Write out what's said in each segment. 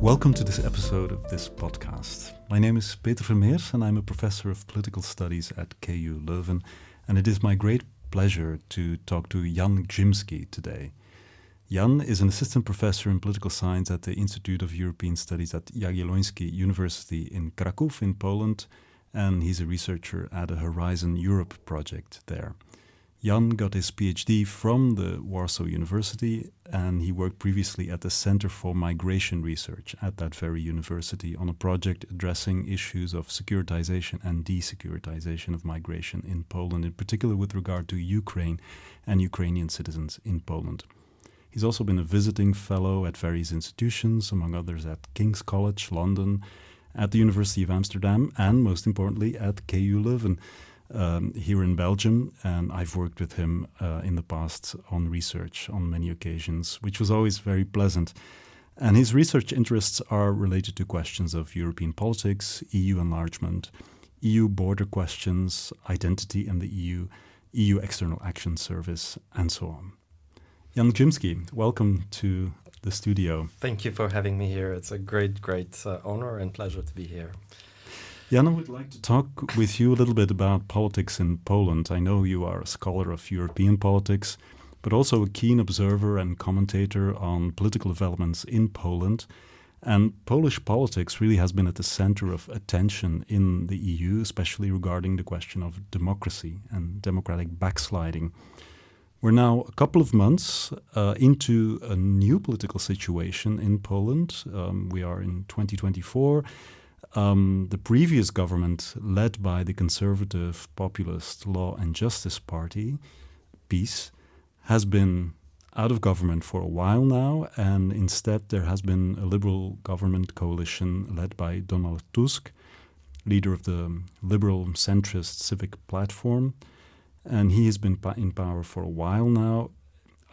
Welcome to this episode of this podcast. My name is Peter Vermeersch and I'm a professor of political studies at KU Leuven, and it is my great pleasure to talk to Jan Grzymski today. Jan is an assistant professor in political science at the Institute of European Studies at Jagielloński University in Kraków in Poland, and he's a researcher at a Horizon Europe project there. Jan got his PhD from the Warsaw University, and he worked previously at the Center for Migration Research at that very university on a project addressing issues of securitization and desecuritization of migration in Poland, in particular with regard to Ukraine and Ukrainian citizens in Poland. He's also been a visiting fellow at various institutions, among others at King's College, London, at the University of Amsterdam, and most importantly at KU Leuven, here in Belgium, and I've worked with him in the past on research on many occasions, which was always very pleasant. And his research interests are related to questions of European politics, EU enlargement, EU border questions, identity in the EU, EU External Action Service, and so on. Jan Grzymski, welcome to the studio. Thank you for having me here. It's a great honor and pleasure to be here. Jan, I would like to talk with you a little bit about politics in Poland. I know you are a scholar of European politics, but also a keen observer and commentator on political developments in Poland. And Polish politics really has been at the center of attention in the EU, especially regarding the question of democracy and democratic backsliding. We're now a couple of months into a new political situation in Poland. We are in 2024. The previous government, led by the conservative populist Law and Justice Party, PiS, has been out of government for a while now, and instead there has been a liberal government coalition led by Donald Tusk, leader of the liberal centrist Civic Platform, and he has been in power for a while now.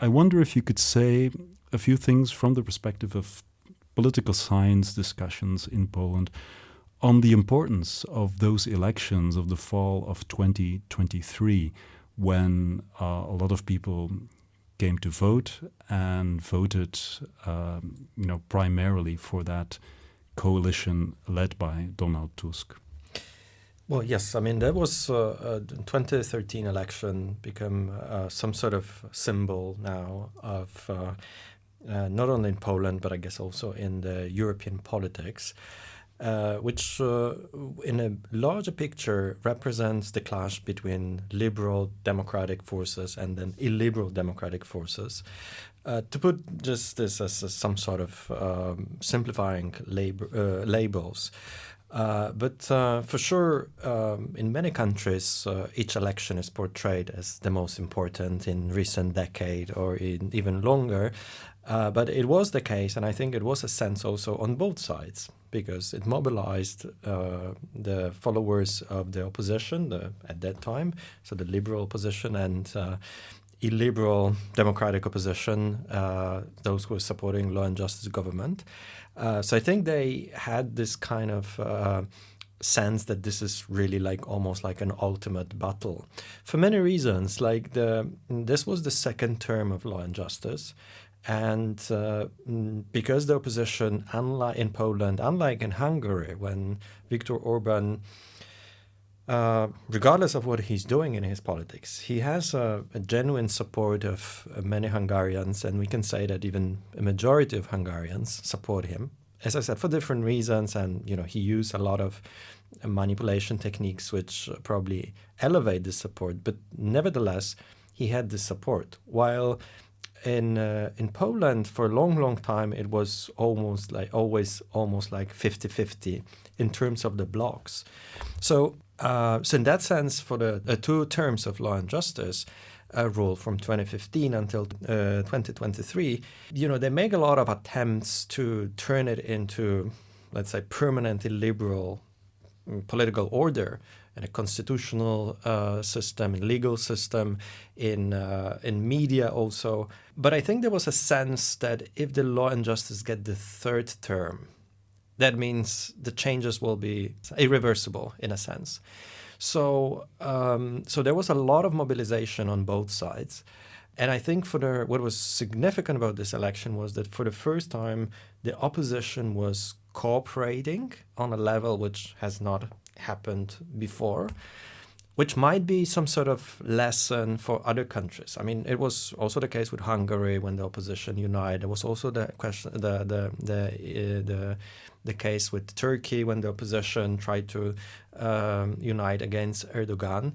I wonder if you could say a few things from the perspective of political science discussions in Poland on the importance of those elections of the fall of 2023, when a lot of people came to vote and voted, primarily for that coalition led by Donald Tusk. Well, yes, I mean, that was 2013 election become some sort of symbol now of not only in Poland, but I guess also in the European politics, which in a larger picture represents the clash between liberal democratic forces and then illiberal democratic forces. To put just this as some sort of simplifying labels, but for sure, in many countries, each election is portrayed as the most important in recent decade or in even longer. But it was the case, and I think it was a sense also on both sides, because it mobilized the followers of the opposition at that time, so the liberal opposition and illiberal democratic opposition, those who were supporting law and justice government. So I think they had this kind of sense that this is really almost like an ultimate battle. For many reasons, this was the second term of Law and Justice. And because the opposition, unlike in Poland, unlike in Hungary, when Viktor Orban, regardless of what he's doing in his politics, he has a genuine support of many Hungarians, and we can say that even a majority of Hungarians support him. As I said, for different reasons, and he used a lot of manipulation techniques which probably elevate this support, but nevertheless, he had this support. While in Poland, for a long time, it was almost like 50-50 in terms of the blocs. So in that sense, for the two terms of Law and Justice rule from 2015 until 2023, they make a lot of attempts to turn it into, let's say, permanently liberal political order and a constitutional system, and legal system, in media also. But I think there was a sense that if the Law and Justice get the third term, that means the changes will be irreversible in a sense. So there was a lot of mobilization on both sides. And I think what was significant about this election was that for the first time, the opposition was cooperating on a level which has not happened before, which might be some sort of lesson for other countries. I mean, it was also the case with Hungary when the opposition united. There was also the case with Turkey when the opposition tried to unite against Erdogan.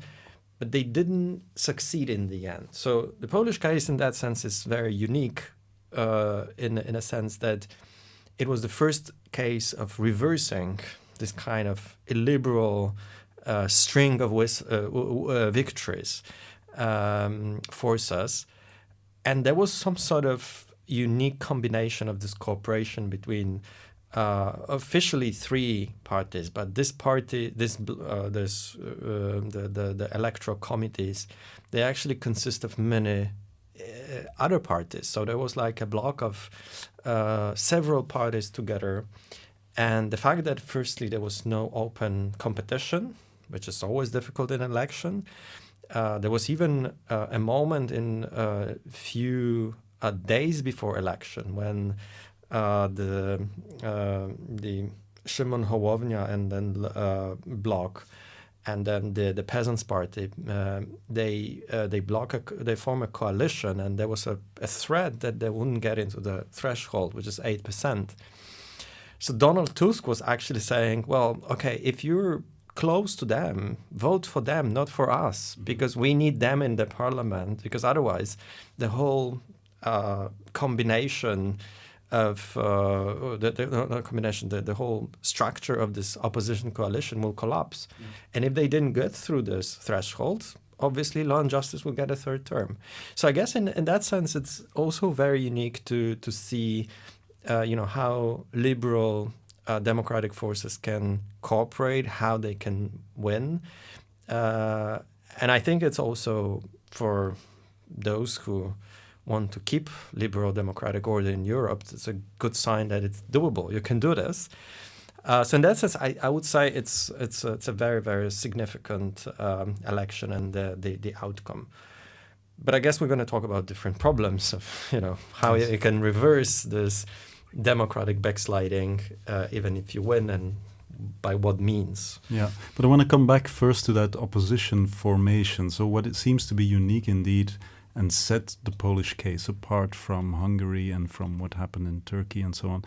But they didn't succeed in the end. So the Polish case in that sense is very unique in a sense that it was the first case of reversing this kind of illiberal string of victories forces. And there was some sort of unique combination of this cooperation between officially three parties, but this party, the electoral committees, they actually consist of many other parties. So there was like a block of several parties together. And the fact that firstly there was no open competition, which is always difficult in an election. There was even a moment in a few days before election when the Szymon Hołownia and then bloc, and then the Peasants' Party, they form a coalition, and there was a threat that they wouldn't get into the threshold, which is 8%. So Donald Tusk was actually saying, well, okay, if you're close to them, vote for them, not for us, because we need them in the parliament, because otherwise the whole combination of the whole structure of this opposition coalition will collapse. And if they didn't get through this threshold, obviously Law and Justice will get a third term. So I guess in that sense, it's also very unique to see, how liberal democratic forces can cooperate, how they can win. And I think it's also for those who want to keep liberal democratic order in Europe, it's a good sign that it's doable. You can do this. So in that sense, I would say it's a very, very significant election and the outcome. But I guess we're going to talk about different problems of how you can reverse this democratic backsliding, even if you win, and by what means. Yeah, but I want to come back first to that opposition formation. So what it seems to be unique indeed and set the Polish case apart from Hungary and from what happened in Turkey and so on,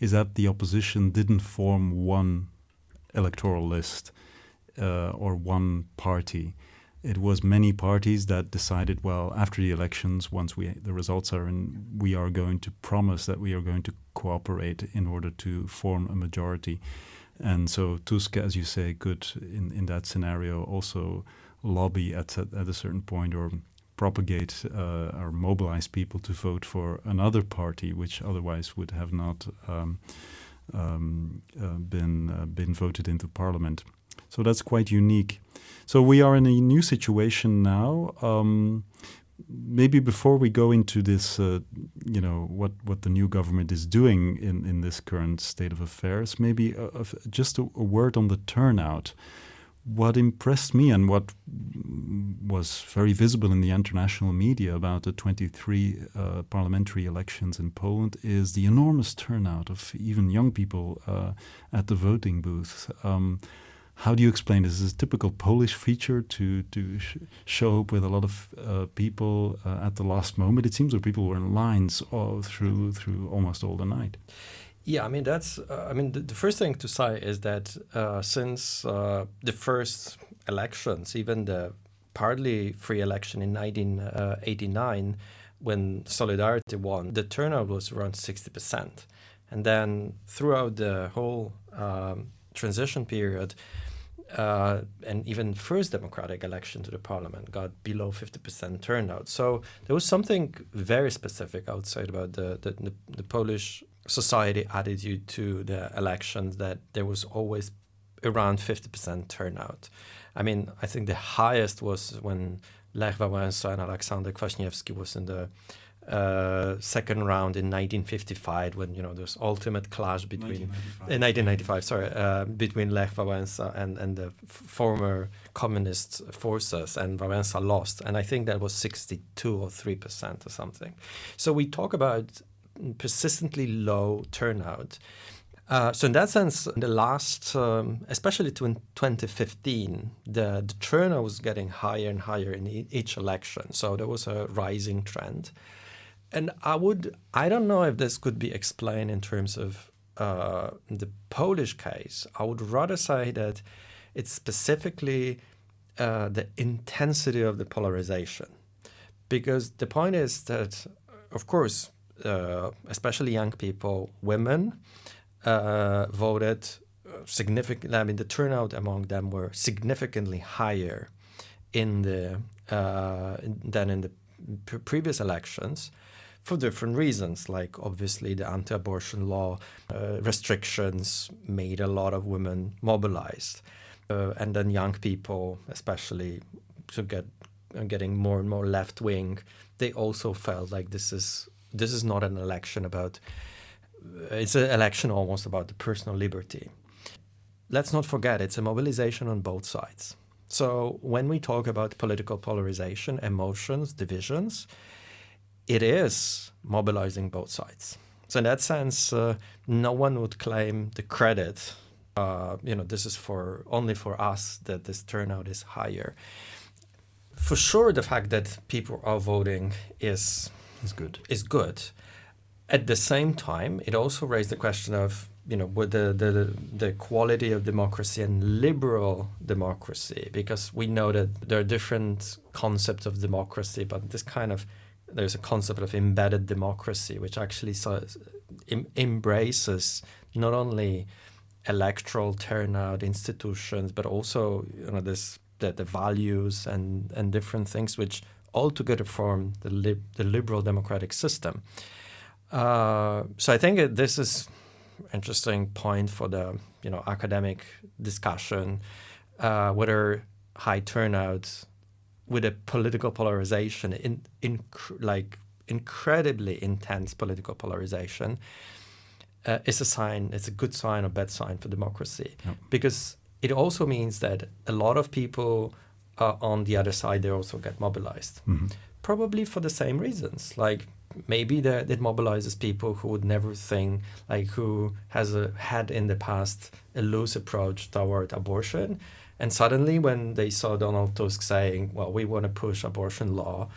is that the opposition didn't form one electoral list or one party. It was many parties that decided, well, after the elections, once the results are in, we are going to promise that we are going to cooperate in order to form a majority. And so Tusk, as you say, could, in that scenario, also lobby at a certain point or propagate or mobilize people to vote for another party, which otherwise would have not been voted into parliament. So that's quite unique. So we are in a new situation now. Maybe before we go into this, what the new government is doing in this current state of affairs, maybe just a word on the turnout. What impressed me and what was very visible in the international media about the 23 parliamentary elections in Poland is the enormous turnout of even young people at the voting booth. How do you explain this? Is this a typical Polish feature to show up with a lot of people at the last moment? It seems that people were in lines through almost all the night. Yeah, I mean, that's. The first thing to say is that since the first elections, even the partly free election in 1989, when Solidarity won, the turnout was around 60%, and then throughout the whole transition period. And even first democratic election to the parliament got below 50% turnout. So there was something very specific, I would say, about the Polish society attitude to the elections, that there was always around 50% turnout. I mean, I think the highest was when Lech Wałęsa and Aleksander Kwaśniewski was in the second round in 1955, when there's ultimate clash between 1995, between Lech Wałęsa and the former communist forces, and Wałęsa lost, and I think that was 62 or 3% or something. So we talk about persistently low turnout. So in that sense, in the last, especially to in 2015, the turnout was getting higher and higher in each election. So there was a rising trend. And I don't know if this could be explained in terms of the Polish case. I would rather say that it's specifically the intensity of the polarization. Because the point is that, of course, especially young people, women, voted significantly. I mean, the turnout among them were significantly higher than in the previous elections, for different reasons. Like obviously the anti-abortion law restrictions made a lot of women mobilized, and then young people, especially, getting more and more left wing. They also felt like this is not an election about. It's an election almost about the personal liberty. Let's not forget, it's a mobilization on both sides. So when we talk about political polarization, emotions, divisions, it is mobilizing both sides. So in that sense, no one would claim the credit. This is only for us that this turnout is higher. For sure, the fact that people are voting is good. At the same time, it also raised the question of, with the quality of democracy and liberal democracy, because we know that there are different concepts of democracy, but there's a concept of embedded democracy, which actually embraces not only electoral turnout, institutions, but also the values and different things which altogether form the liberal democratic system. So I think this is interesting point for the academic discussion, whether high turnout with a political polarization, incredibly intense political polarization, is a sign. It's a good sign or bad sign for democracy, because it also means that a lot of people on the other side, they also get mobilized, probably for the same reasons. Like maybe it mobilizes people who would never think, who had in the past a loose approach toward abortion, and suddenly when they saw Donald Tusk saying, "Well, we want to push abortion law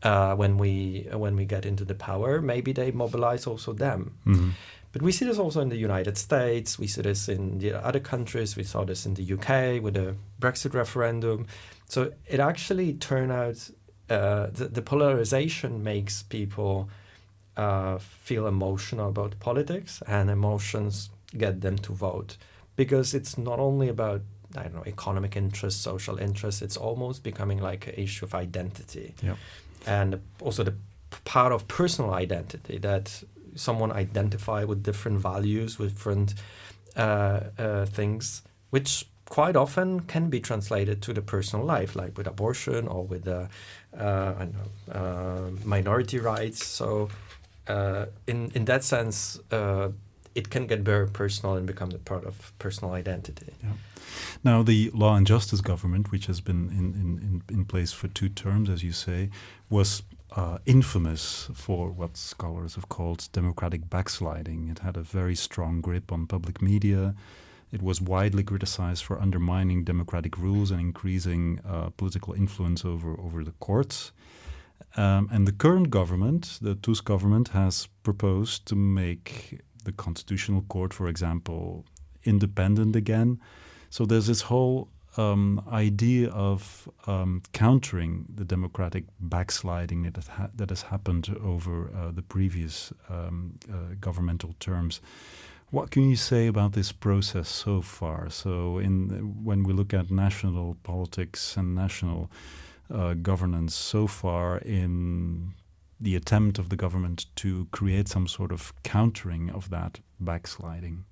when we get into the power," maybe they mobilize also them. But we see this also in the United States. We see this in the other countries. We saw this in the UK with the Brexit referendum. So it actually turned out the polarization makes people feel emotional about politics, and emotions get them to vote. Because it's not only about, economic interest, social interest. It's almost becoming like an issue of identity. And also the part of personal identity, that someone identify with different values, with different things, which quite often can be translated to the personal life, like with abortion or with minority rights. So in that sense, it can get very personal and become a part of personal identity. Now, the Law and Justice government, which has been in place for 2 terms, as you say, was infamous for what scholars have called democratic backsliding. It had a very strong grip on public media. It was widely criticized for undermining democratic rules and increasing political influence over the courts. And the current government, the Tusk government, has proposed to make the Constitutional Court, for example, independent again. So there's this whole idea of countering the democratic backsliding that has happened over the previous governmental terms. What can you say about this process so far? So when we look at national politics and national governance so far, in the attempt of the government to create some sort of countering of that backsliding?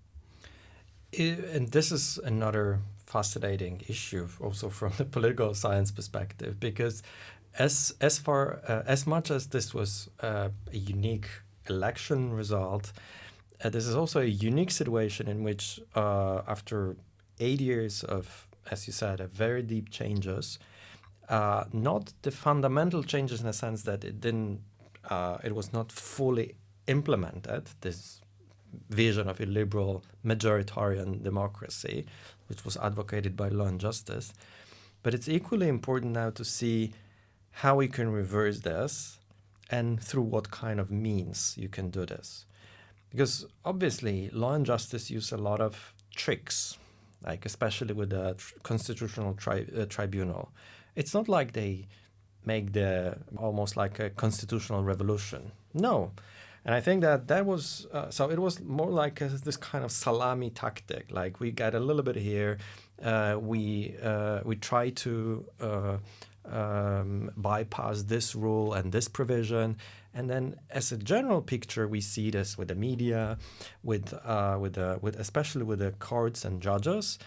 And this is another fascinating issue also from the political science perspective, because As much as this was a unique election result, this is also a unique situation in which after 8 years of, as you said, very deep changes, not the fundamental changes in the sense that it was not fully implemented, this vision of a liberal majoritarian democracy, which was advocated by Law and Justice. But it's equally important now to see how we can reverse this and through what kind of means you can do this. Because obviously Law and Justice use a lot of tricks, like especially with the constitutional tribunal. It's not like they make almost like a constitutional revolution. No. And I think that was, so it was more like this kind of salami tactic, like we get a little bit here, we try to bypass this rule and this provision. And then as a general picture, we see this with the media, with especially with the courts and judges,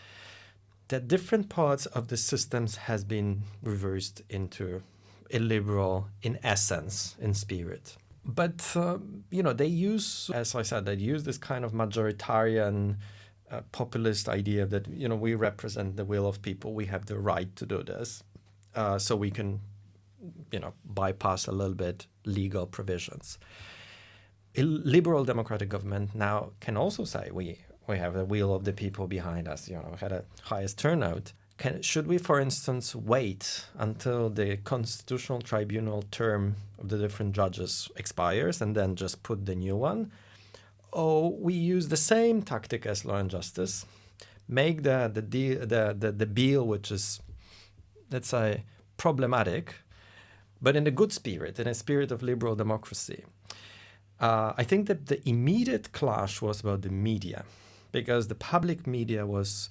that different parts of the systems has been reversed into illiberal in essence, in spirit. But, they use, as I said, they use this kind of majoritarian populist idea that, we represent the will of people. We have the right to do this. So we can, bypass a little bit legal provisions. A liberal democratic government now can also say we have the will of the people behind us, had a highest turnout. Should we, for instance, wait until the constitutional tribunal term of the different judges expires and then just put the new one? Or we use the same tactic as Law and Justice, make the bill, which is, let's say, problematic, but in a good spirit, in a spirit of liberal democracy. I think that the immediate clash was about the media, because the public media was,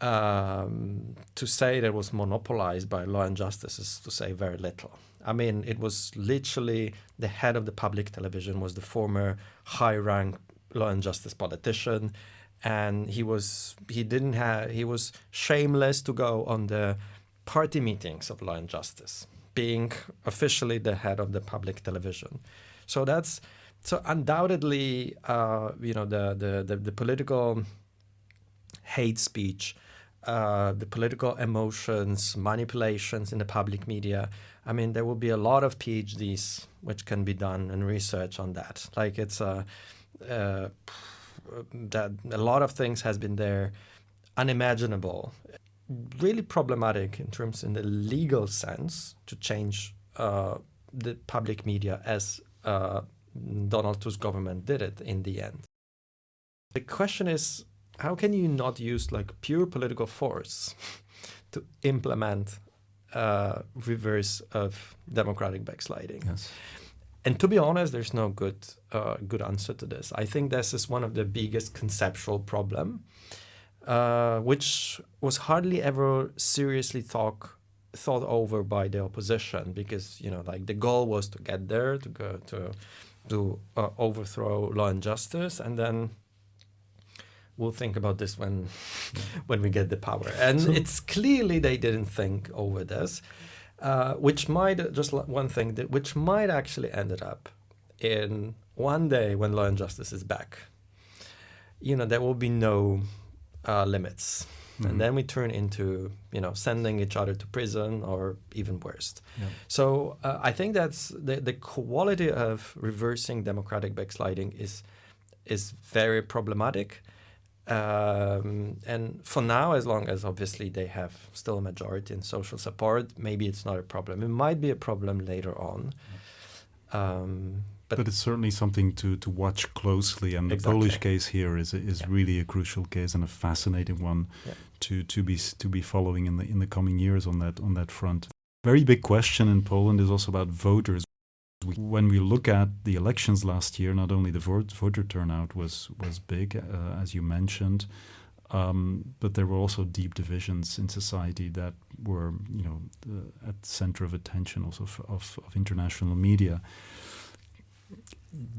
to say that it was monopolized by Law and Justice is to say very little. I mean, it was literally the head of the public television was the former high-ranked Law and Justice politician, and he was shameless to go on the party meetings of Law and Justice, being officially the head of the public television. So undoubtedly, the political hate speech, the political emotions, manipulations in the public media. I mean, there will be a lot of PhDs which can be done and research on that. Like it's that a lot of things has been there, unimaginable, really problematic in the legal sense to change the public media as Donald Tusk government did it in the end. The question is, how can you not use like pure political force to implement reverse of democratic backsliding? Yes. And to be honest, there's no good answer to this. I think this is one of the biggest conceptual problem, which was hardly ever seriously thought over by the opposition, because like the goal was to get there, to go to overthrow Law and Justice, and then we'll think about this when we get the power. And it's clearly they didn't think over this, which might actually ended up in one day when Law and Justice is back. There will be no limits. Mm-hmm. And then we turn into, sending each other to prison or even worse. Yeah. So I think that's the quality of reversing democratic backsliding is very problematic. And for now, as long as obviously they have still a majority in social support, maybe it's not a problem. It might be a problem later on. But it's certainly something to watch closely, and the Polish case here is really a crucial case and a fascinating one to be following in the coming years on that front. Very big question in Poland is also about voters. When we look at the elections last year, not only the voter turnout was big, as you mentioned, but there were also deep divisions in society that were, at the center of attention also of international media.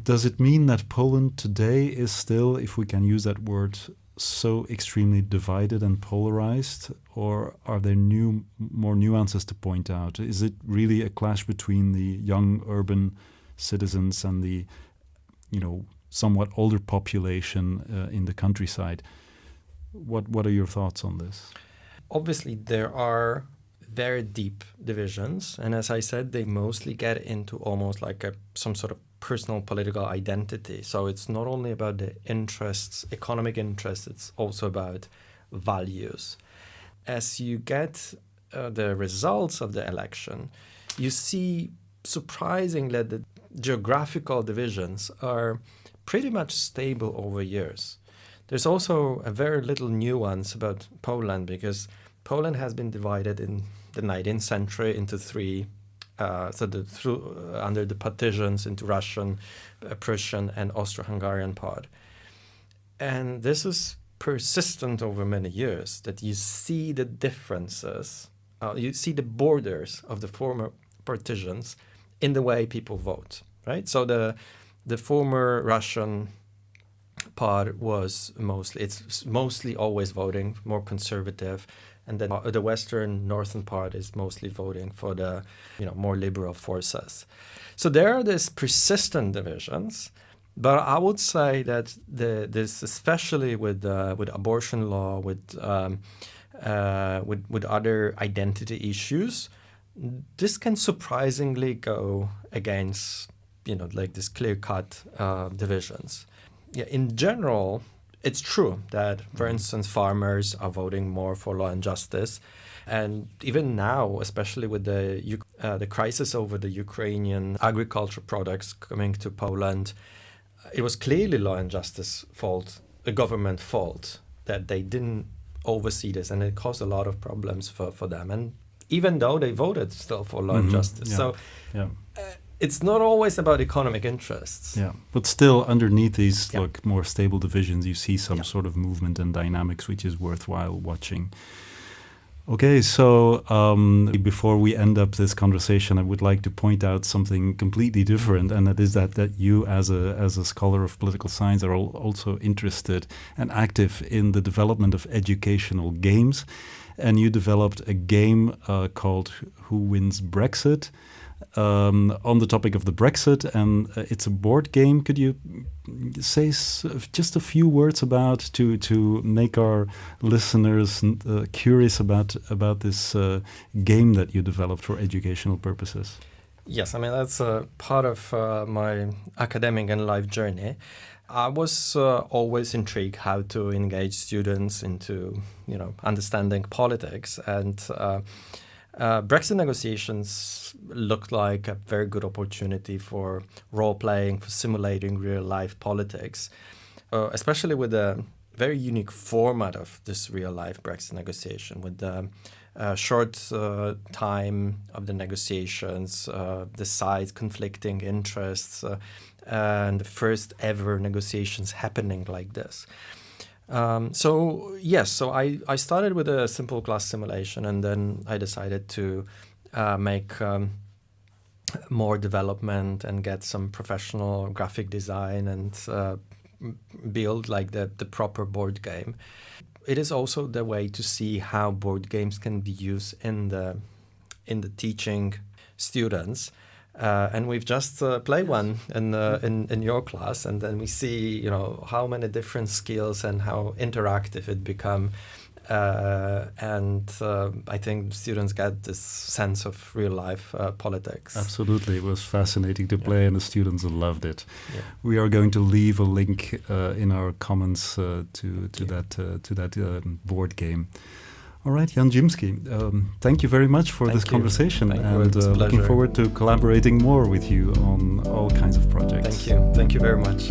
Does it mean that Poland today is still, if we can use that word, so extremely divided and polarized, or are there more nuances to point out? Is it really a clash between the young urban citizens and the, somewhat older population in the countryside? What are your thoughts on this? Obviously, there are very deep divisions, and as I said, they mostly get into almost like some sort of personal political identity. So it's not only about the interests, economic interests, it's also about values. As you get the results of the election, you see surprisingly that the geographical divisions are pretty much stable over years. There's also a very little nuance about Poland, because Poland has been divided in the 19th century into three, under the partitions into Russian, Prussian, and Austro-Hungarian part. And this is persistent over many years, that you see the differences, you see the borders of the former partitions in the way people vote, right? So the former Russian part was mostly always voting more conservative, and then the western northern part is mostly voting for the more liberal forces. So there are these persistent divisions, but I would say that this, especially with abortion law, with other identity issues, this can surprisingly go against like this clear-cut divisions. Yeah, in general, it's true that, for instance, farmers are voting more for law and justice, and even now, especially with the crisis over the Ukrainian agriculture products coming to Poland, it was clearly law and justice fault, the government fault, that they didn't oversee this, and it caused a lot of problems for them. And even though they voted still for law and justice, it's not always about economic interests. Yeah, but still underneath these more stable divisions, you see some sort of movement and dynamics, which is worthwhile watching. Okay, so before we end up this conversation, I would like to point out something completely different, and that is that you, as a scholar of political science, are also interested and active in the development of educational games, and you developed a game called Who Wins Brexit? On the topic of the Brexit, and it's a board game. Could you say just a few words about to make our listeners curious about this game that you developed for educational purposes? Yes, I mean that's a part of my academic and life journey. I was always intrigued how to engage students into understanding politics, and Brexit negotiations looked like a very good opportunity for role-playing, for simulating real-life politics, especially with a very unique format of this real-life Brexit negotiation, with the short time of the negotiations, the sides, conflicting interests, and the first ever negotiations happening like this. So I started with a simple class simulation, and then I decided to make more development and get some professional graphic design and build like the proper board game. It is also the way to see how board games can be used in the teaching students. And we've just played one in your class, and then we see how many different skills and how interactive it become, and I think students get this sense of real life politics. Absolutely, it was fascinating to play, and the students loved it. Yeah. We are going to leave a link in our comments to that board game. All right, Jan Grzymski, thank you very much for this conversation, and looking forward to collaborating more with you on all kinds of projects. Thank you very much.